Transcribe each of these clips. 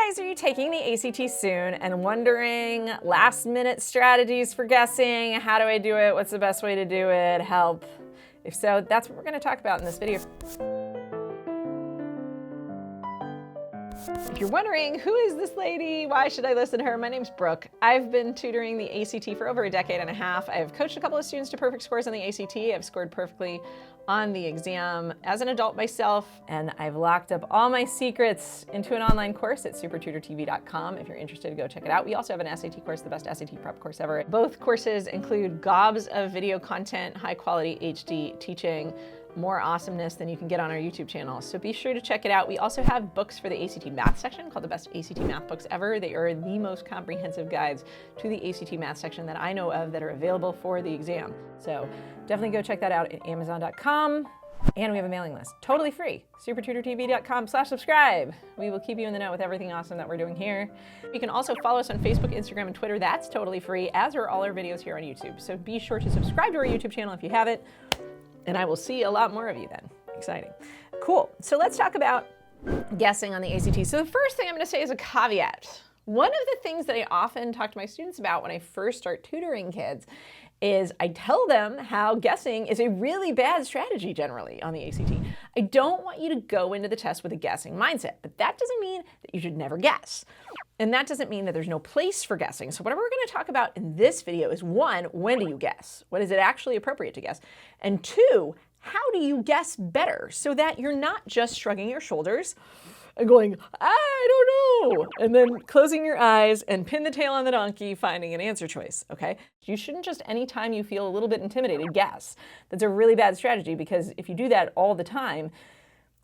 guys, are you taking the ACT soon and wondering last minute strategies for guessing? How do I do it? What's the best way to do it? Help. If so, that's what we're going to talk about in this video. If you're wondering, who is this lady? Why should I listen to her? My name's Brooke. I've been tutoring the ACT for over a decade and a half. I've coached a couple of students to perfect scores on the ACT. I've scored perfectly on the exam as an adult myself, and I've locked up all my secrets into an online course at SupertutorTV.com. If you're interested, go check it out. We also have an SAT course, the best SAT prep course ever. Both courses include gobs of video content, high quality HD teaching, more awesomeness than you can get on our YouTube channel. So be sure to check it out. We also have books for the ACT math section called the best ACT math books ever. They are the most comprehensive guides to the ACT math section that I know of that are available for the exam. So definitely go check that out at Amazon.com. And we have a mailing list, totally free, SupertutorTV.com/subscribe. We will keep you in the know with everything awesome that we're doing here. You can also follow us on Facebook, Instagram, and Twitter. That's totally free, as are all our videos here on YouTube. So be sure to subscribe to our YouTube channel if you haven't. And I will see a lot more of you then. Exciting. Cool. So let's talk about guessing on the ACT. So the first thing I'm going to say is a caveat. One of the things that I often talk to my students about when I first start tutoring kids is I tell them how guessing is a really bad strategy generally on the ACT. I don't want you to go into the test with a guessing mindset, but that doesn't mean that you should never guess. And that doesn't mean that there's no place for guessing. So what we're going to talk about in this video is, one, when do you guess? When is it actually appropriate to guess? And two, how do you guess better so that you're not just shrugging your shoulders and going, I don't know, and then closing your eyes and pin the tail on the donkey, finding an answer choice, okay? You shouldn't just anytime you feel a little bit intimidated, guess. That's a really bad strategy, because if you do that all the time,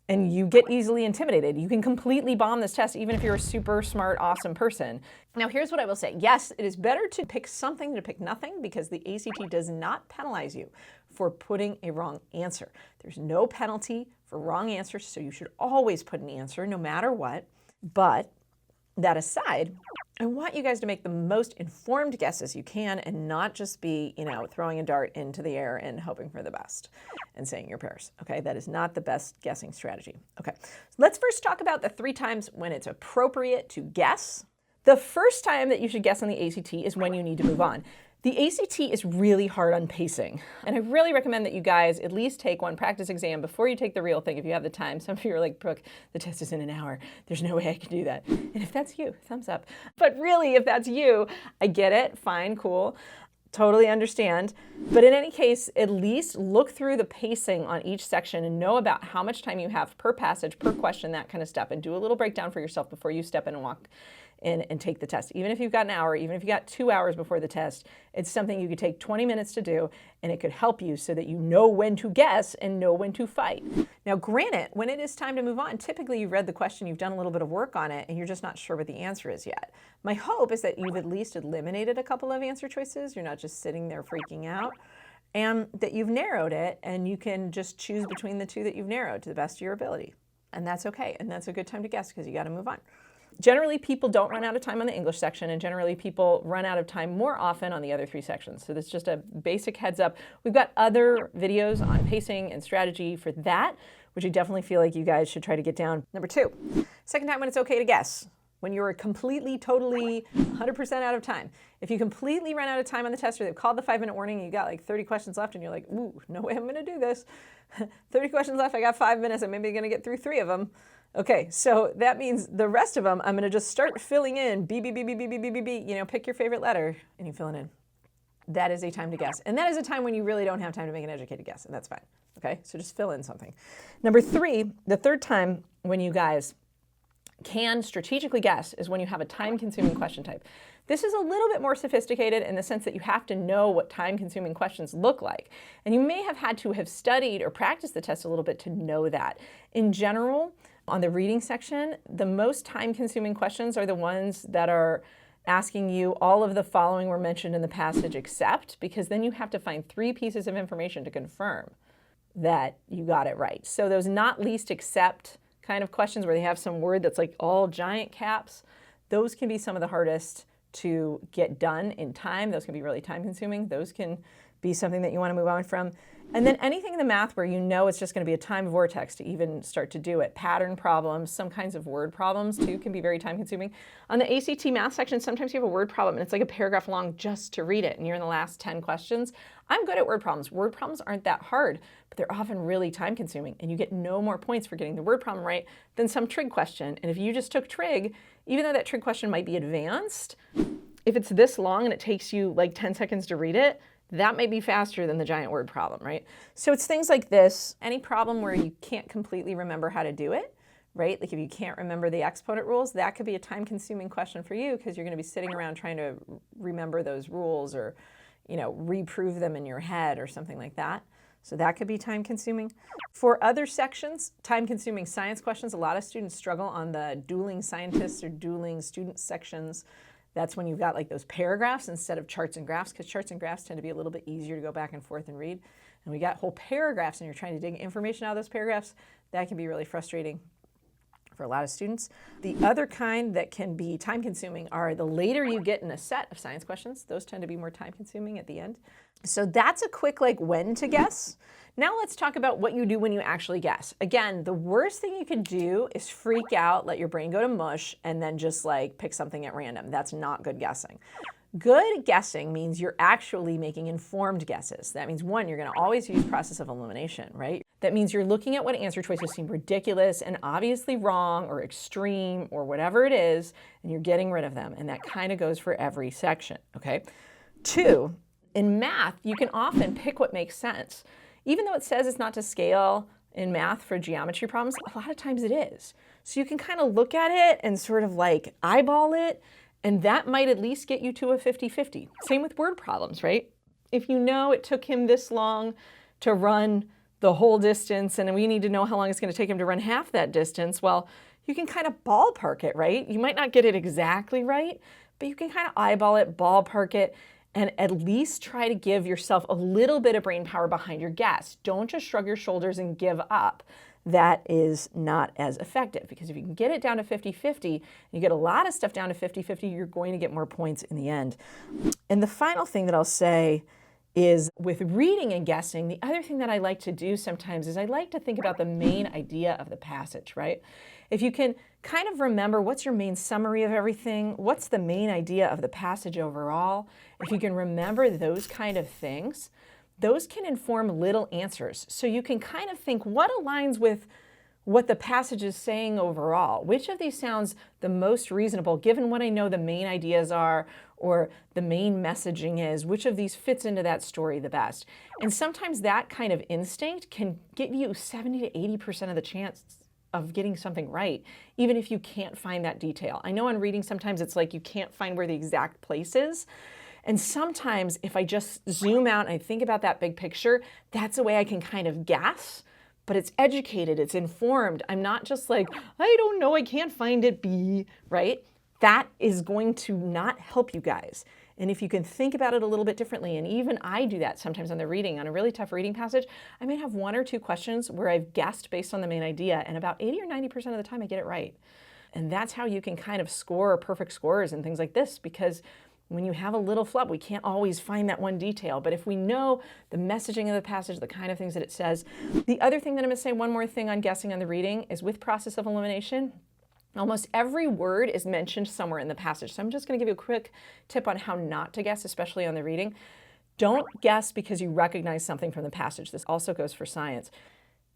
and you get easily intimidated, you can completely bomb this test even if you're a super smart, awesome person. Now here's what I will say. Yes, it is better to pick something than to pick nothing, because the ACT does not penalize you for putting a wrong answer. There's no penalty for wrong answers, so you should always put an answer no matter what. But that aside, I want you guys to make the most informed guesses you can and not just be, throwing a dart into the air and hoping for the best and saying your prayers, okay? That is not the best guessing strategy. Okay, so let's first talk about the 3 times when it's appropriate to guess. The first time that you should guess on the ACT is when you need to move on. The ACT is really hard on pacing, and I really recommend that you guys at least take one practice exam before you take the real thing if you have the time. Some of you are like, Brooke, the test is in an hour. There's no way I can do that. And if that's you, thumbs up. But really, if that's you, I get it, fine, cool, totally understand. But in any case, at least look through the pacing on each section and know about how much time you have per passage, per question, that kind of stuff, and do a little breakdown for yourself before you step in and walk in and take the test. Even if you've got an hour, even if you got 2 hours before the test, it's something you could take 20 minutes to do, and it could help you so that you know when to guess and know when to fight. Now, granted, when it is time to move on, typically you've read the question, you've done a little bit of work on it, and you're just not sure what the answer is yet. My hope is that you've at least eliminated a couple of answer choices. You're not just sitting there freaking out, and that you've narrowed it, and you can just choose between the 2 that you've narrowed to the best of your ability. And that's okay, and that's a good time to guess, because you got to move on. Generally, people don't run out of time on the English section, and generally people run out of time more often on the other 3 sections. So that's just a basic heads up. We've got other videos on pacing and strategy for that, which I definitely feel like you guys should try to get down. Number 2, second time when it's okay to guess. When you're completely, totally, 100% out of time. If you completely run out of time on the test, or they've called the 5-minute warning, and you got like 30 questions left, and you're like, ooh, no way I'm going to do this. 30 questions left, I got 5 minutes, I'm maybe going to get through 3 of them. Okay, so that means the rest of them, I'm going to just start filling in, B, B, B, B, B, B, B, B, B, pick your favorite letter, and you fill it in. That is a time to guess. And that is a time when you really don't have time to make an educated guess, and that's fine. Okay, so just fill in something. Number 3, the third time when you guys can strategically guess is when you have a time-consuming question type. This is a little bit more sophisticated in the sense that you have to know what time-consuming questions look like. And you may have had to have studied or practiced the test a little bit to know that. In general, on the reading section, the most time-consuming questions are the ones that are asking you all of the following were mentioned in the passage except, because then you have to find 3 pieces of information to confirm that you got it right. So those not least except kind of questions where they have some word that's like all giant caps, those can be some of the hardest to get done in time. Those can be really time consuming. Those can be something that you want to move on from. And then anything in the math where you know it's just going to be a time vortex to even start to do it. Pattern problems, some kinds of word problems too can be very time consuming. On the ACT math section, sometimes you have a word problem and it's like a paragraph long just to read it and you're in the last 10 questions. I'm good at word problems. Word problems aren't that hard, but they're often really time consuming and you get no more points for getting the word problem right than some trig question. And if you just took trig, even though that trig question might be advanced, if it's this long and it takes you like 10 seconds to read it, that may be faster than the giant word problem, right? So it's things like this. Any problem where you can't completely remember how to do it, right? Like if you can't remember the exponent rules, that could be a time-consuming question for you because you're going to be sitting around trying to remember those rules or, you know, reprove them in your head or something like that. So that could be time-consuming. For other sections, time-consuming science questions, a lot of students struggle on the dueling scientists or dueling student sections. That's when you've got like those paragraphs instead of charts and graphs, because charts and graphs tend to be a little bit easier to go back and forth and read. And we got whole paragraphs and you're trying to dig information out of those paragraphs. That can be really frustrating for a lot of students. The other kind that can be time consuming are the later you get in a set of science questions. Those tend to be more time consuming at the end. So that's a quick like when to guess. Now let's talk about what you do when you actually guess. Again, the worst thing you could do is freak out, let your brain go to mush, and then just like pick something at random. That's not good guessing. Good guessing means you're actually making informed guesses. That means one, you're going to always use process of elimination, right? That means you're looking at what answer choices seem ridiculous and obviously wrong or extreme or whatever it is, and you're getting rid of them. And that kind of goes for every section, okay? Two, in math, you can often pick what makes sense. Even though it says it's not to scale in math for geometry problems, a lot of times it is. So you can kind of look at it and sort of like eyeball it, and that might at least get you to a 50-50. Same with word problems, right? If you know it took him this long to run the whole distance and we need to know how long it's going to take him to run half that distance, well, you can kind of ballpark it, right? You might not get it exactly right, but you can kind of eyeball it, ballpark it, and at least try to give yourself a little bit of brain power behind your guess. Don't just shrug your shoulders and give up. That is not as effective because if you can get it down to 50-50, and you get a lot of stuff down to 50-50, you're going to get more points in the end. And the final thing that I'll say is with reading and guessing, the other thing that I like to do sometimes is I like to think about the main idea of the passage, right? If you can kind of remember what's your main summary of everything, what's the main idea of the passage overall, if you can remember those kind of things, those can inform little answers. So you can kind of think what aligns with what the passage is saying overall. Which of these sounds the most reasonable given what I know the main ideas are or the main messaging is? Which of these fits into that story the best? And sometimes that kind of instinct can give you 70 to 80% of the chance of getting something right, even if you can't find that detail. I know on reading sometimes it's like you can't find where the exact place is. And sometimes if I just zoom out and I think about that big picture, that's a way I can kind of guess, but it's educated, it's informed. I'm not just like, I don't know, I can't find it, B, right? That is going to not help you guys. And if you can think about it a little bit differently, and even I do that sometimes on the reading, on a really tough reading passage, I may have one or two questions where I've guessed based on the main idea, and about 80 or 90% of the time I get it right. And that's how you can kind of score perfect scores and things like this, because when you have a little flub, we can't always find that one detail. But if we know the messaging of the passage, the kind of things that it says. The other thing that I'm going to say, one more thing on guessing on the reading, is with process of elimination, almost every word is mentioned somewhere in the passage. So I'm just going to give you a quick tip on how not to guess, especially on the reading. Don't guess because you recognize something from the passage. This also goes for science.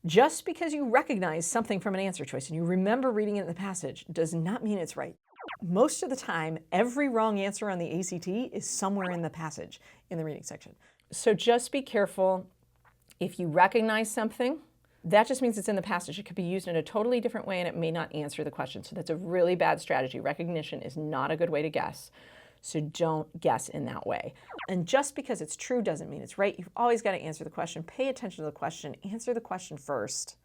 Just because you recognize something from an answer choice and you remember reading it in the passage does not mean it's right. Most of the time, every wrong answer on the ACT is somewhere in the passage in the reading section. So just be careful. If you recognize something, that just means it's in the passage. It could be used in a totally different way and it may not answer the question. So that's a really bad strategy. Recognition is not a good way to guess. So don't guess in that way. And just because it's true doesn't mean it's right. You've always got to answer the question. Pay attention to the question. Answer the question first.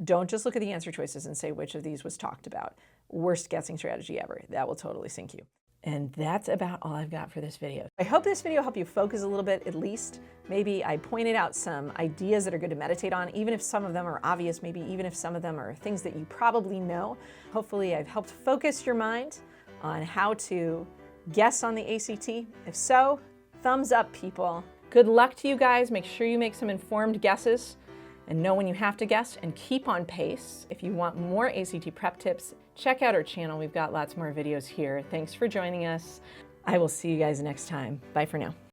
Don't just look at the answer choices and say which of these was talked about. Worst guessing strategy ever. That will totally sink you. And that's about all I've got for this video. I hope this video helped you focus a little bit, at least. Maybe I pointed out some ideas that are good to meditate on, even if some of them are obvious, maybe even if some of them are things that you probably know. Hopefully I've helped focus your mind on how to guess on the ACT. If so, thumbs up, people. Good luck to you guys. Make sure you make some informed guesses and know when you have to guess, and keep on pace. If you want more ACT prep tips, check out our channel. We've got lots more videos here. Thanks for joining us. I will see you guys next time. Bye for now.